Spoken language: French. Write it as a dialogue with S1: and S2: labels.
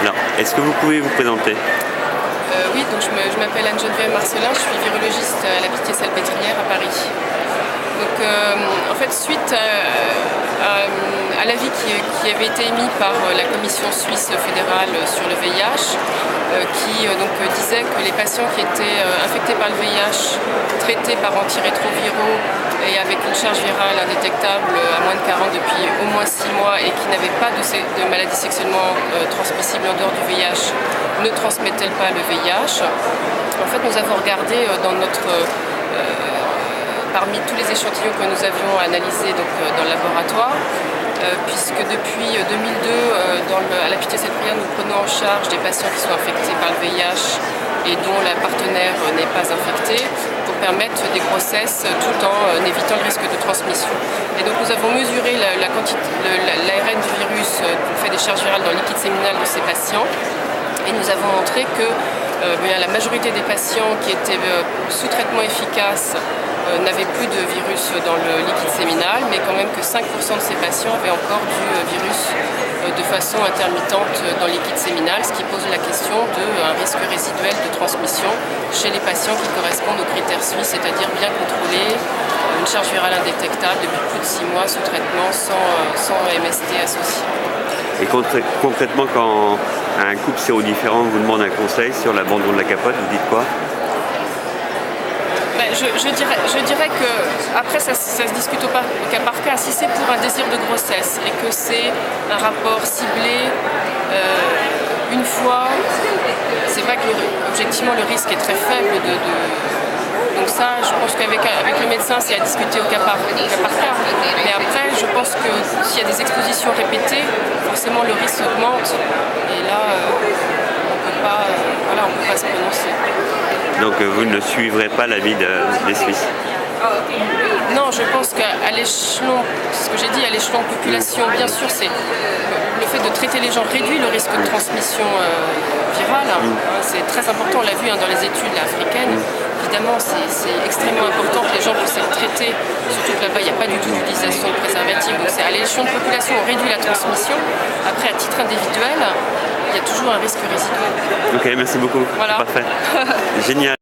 S1: Alors, est-ce que vous pouvez vous présenter?
S2: Oui, donc je m'appelle Anne-Geneviève Marcelin, je suis virologiste à la Pitié-Salpêtrière à Paris. Donc en fait, suite à l'avis qui avait été émis par la Commission suisse fédérale sur le VIH, qui disait que les patients qui étaient infectés par le VIH, traités par antirétroviraux et avec une charge virale indétectable à moins de 40 depuis au moins 6 mois et qui n'avaient pas de maladie sexuellement transmissible en dehors du VIH, ne transmettaient pas le VIH. En fait, nous avons regardé parmi tous les échantillons que nous avions analysés dans le laboratoire, puisque depuis 2002, à la Pitié-Salpêtrière, nous prenons en charge des patients qui sont infectés par le VIH et dont la partenaire n'est pas infectée, pour permettre des grossesses tout en évitant le risque de transmission. Et donc nous avons mesuré l'ARN du virus du fait des charges virales dans le liquide séminal de ces patients, et nous avons montré que la majorité des patients qui étaient sous traitement efficace n'avaient plus de virus dans le liquide séminal, mais quand même que 5% de ces patients avaient encore du virus de façon intermittente dans le liquide séminal, ce qui pose la question d'un risque résiduel de transmission chez les patients qui correspondent aux critères suisses, c'est-à-dire bien contrôlés, une charge virale indétectable depuis plus de 6 mois sous traitement sans MST associé.
S1: Et concrètement, quand un couple sérodifférent vous demande un conseil sur l'abandon de la capote, vous dites quoi?
S2: Je dirais que après ça se discute au cas par cas. Si c'est pour un désir de grossesse et que c'est un rapport ciblé une fois, c'est vrai que objectivement le risque est très faible donc ça, je pense qu'avec le médecin, c'est à discuter au cas par cas. Mais après, je pense que s'il y a des expositions répétées, forcément le risque augmente. Et là, on peut pas se prononcer.
S1: Donc vous ne suivrez pas l'avis des Suisses?
S2: Non, je pense qu'à l'échelon, ce que j'ai dit, à l'échelon de population, bien sûr, c'est le fait de traiter les gens réduit le risque de transmission virale. C'est très important, on l'a vu dans les études africaines. Évidemment, c'est extrêmement important que les gens puissent être traités, surtout que là-bas, il n'y a pas du tout d'utilisation de préservatifs. Donc c'est à l'échelon de population, on réduit la transmission. Après, à titre individuel, il y a toujours un risque résiduel.
S1: Ok, merci beaucoup.
S2: Voilà.
S1: Parfait. Génial.